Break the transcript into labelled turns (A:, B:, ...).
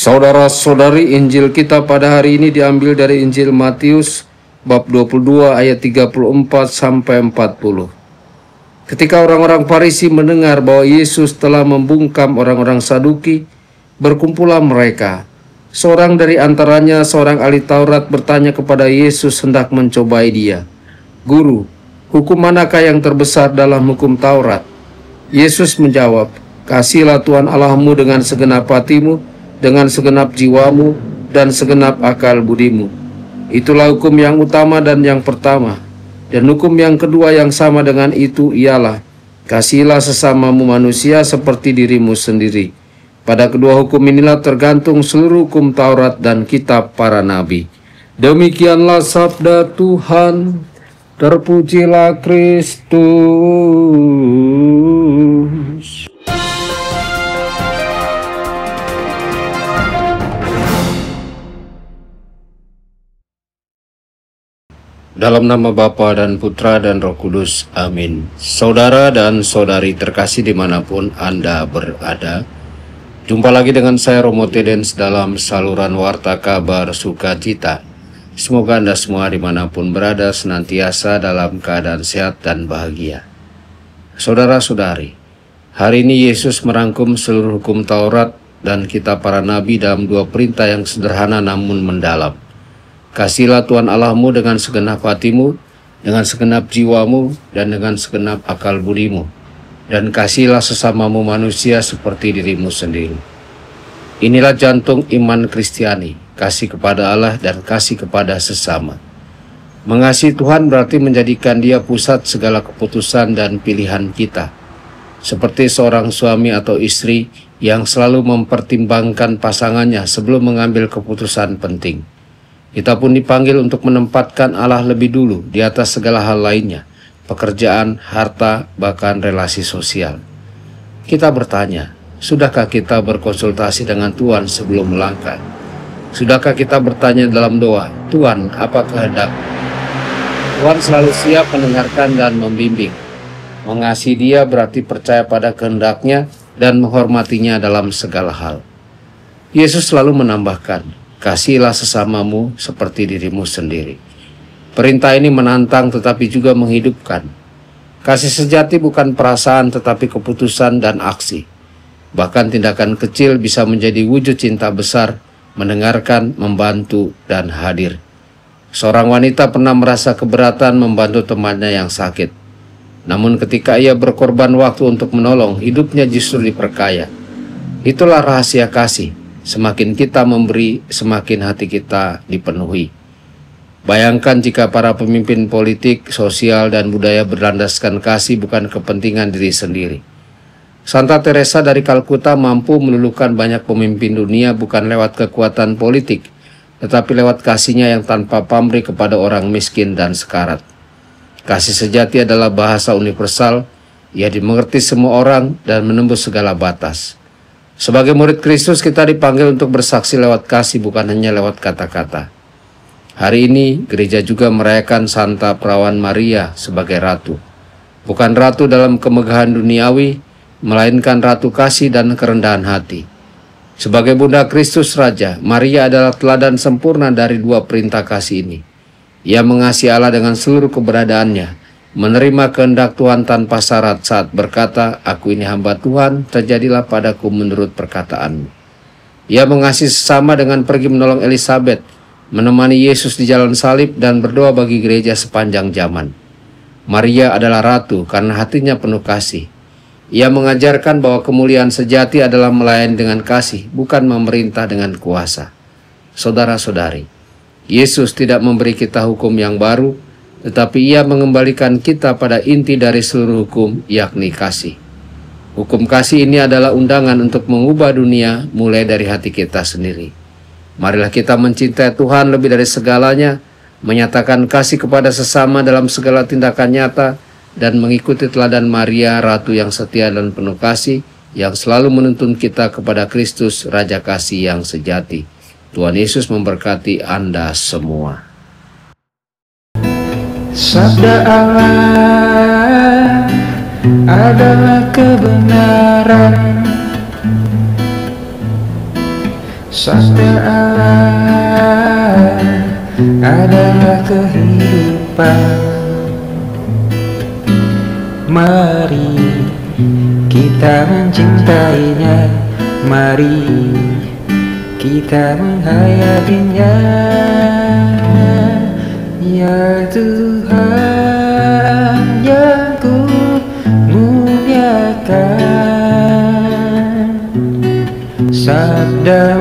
A: Saudara-saudari, Injil kita pada hari ini diambil dari Injil Matius bab 22 ayat 34 sampai 40. Ketika orang-orang Farisi mendengar bahwa Yesus telah membungkam orang-orang Saduki, berkumpulah mereka. Seorang dari antaranya, seorang ahli Taurat, bertanya kepada Yesus hendak mencobai dia, "Guru, hukum manakah yang terbesar dalam hukum Taurat?" Yesus menjawab, "Kasihilah Tuhan Allahmu dengan segenap hatimu, dengan segenap jiwamu, dan segenap akal budimu. Itulah hukum yang utama dan yang pertama. Dan hukum yang kedua yang sama dengan itu ialah, kasihilah sesamamu manusia seperti dirimu sendiri. Pada kedua hukum inilah tergantung seluruh hukum Taurat dan kitab para nabi." Demikianlah sabda Tuhan. Terpujilah Kristus. Dalam nama Bapa dan Putra dan Roh Kudus, amin. Saudara dan saudari terkasih dimanapun Anda berada, jumpa lagi dengan saya Romo Tedens dalam saluran Warta Kabar Sukacita. Semoga Anda semua dimanapun berada senantiasa dalam keadaan sehat dan bahagia. Saudara-saudari, hari ini Yesus merangkum seluruh hukum Taurat dan kitab para nabi dalam dua perintah yang sederhana namun mendalam. Kasihilah Tuhan Allahmu dengan segenap hatimu, dengan segenap jiwamu, dan dengan segenap akal budimu. Dan kasihilah sesamamu manusia seperti dirimu sendiri. Inilah jantung iman Kristiani, kasih kepada Allah dan kasih kepada sesama. Mengasihi Tuhan berarti menjadikan Dia pusat segala keputusan dan pilihan kita. Seperti seorang suami atau istri yang selalu mempertimbangkan pasangannya sebelum mengambil keputusan penting. Kita pun dipanggil untuk menempatkan Allah lebih dulu di atas segala hal lainnya, pekerjaan, harta, bahkan relasi sosial. Kita bertanya, sudahkah kita berkonsultasi dengan Tuhan sebelum melangkah? Sudahkah kita bertanya dalam doa, "Tuhan, apa kehendak?" Tuhan selalu siap mendengarkan dan membimbing. Mengasihi Dia berarti percaya pada kehendaknya dan menghormatinya dalam segala hal. Yesus selalu menambahkan, "Kasihilah sesamamu seperti dirimu sendiri." Perintah ini menantang tetapi juga menghidupkan. Kasih sejati bukan perasaan tetapi keputusan dan aksi. Bahkan tindakan kecil bisa menjadi wujud cinta besar, mendengarkan, membantu, dan hadir. Seorang wanita pernah merasa keberatan membantu temannya yang sakit. Namun ketika ia berkorban waktu untuk menolong, hidupnya justru diperkaya. Itulah rahasia kasih. Semakin kita memberi, semakin hati kita dipenuhi. Bayangkan jika para pemimpin politik, sosial, dan budaya berlandaskan kasih bukan kepentingan diri sendiri. Santa Teresa dari Kalkuta mampu meluluhkan banyak pemimpin dunia bukan lewat kekuatan politik, tetapi lewat kasihnya yang tanpa pamrih kepada orang miskin dan sekarat. Kasih sejati adalah bahasa universal, ia dimengerti semua orang dan menembus segala batas. Sebagai murid Kristus, kita dipanggil untuk bersaksi lewat kasih, bukan hanya lewat kata-kata. Hari ini, gereja juga merayakan Santa Perawan Maria sebagai ratu. Bukan ratu dalam kemegahan duniawi, melainkan ratu kasih dan kerendahan hati. Sebagai Bunda Kristus Raja, Maria adalah teladan sempurna dari dua perintah kasih ini. Ia mengasihi Allah dengan seluruh keberadaannya, menerima kehendak Tuhan tanpa syarat saat berkata, "Aku ini hamba Tuhan, terjadilah padaku menurut perkataanmu." Ia mengasihi sesama dengan pergi menolong Elizabeth, menemani Yesus di jalan salib, dan berdoa bagi gereja sepanjang zaman. Maria adalah ratu karena hatinya penuh kasih. Ia mengajarkan bahwa kemuliaan sejati adalah melayani dengan kasih, bukan memerintah dengan kuasa. Saudara-saudari, Yesus tidak memberi kita hukum yang baru, tetapi Ia mengembalikan kita pada inti dari seluruh hukum, yakni kasih. Hukum kasih ini adalah undangan untuk mengubah dunia mulai dari hati kita sendiri. Marilah kita mencintai Tuhan lebih dari segalanya, menyatakan kasih kepada sesama dalam segala tindakan nyata, dan mengikuti teladan Maria, Ratu yang setia dan penuh kasih, yang selalu menuntun kita kepada Kristus, Raja Kasih yang sejati. Tuhan Yesus memberkati Anda semua.
B: Sabda Allah adalah kebenaran. Sabda Allah adalah kehidupan. Mari kita mencintainya, mari kita menghayatinya. Ya Tuhan yang ku muliakan, sabda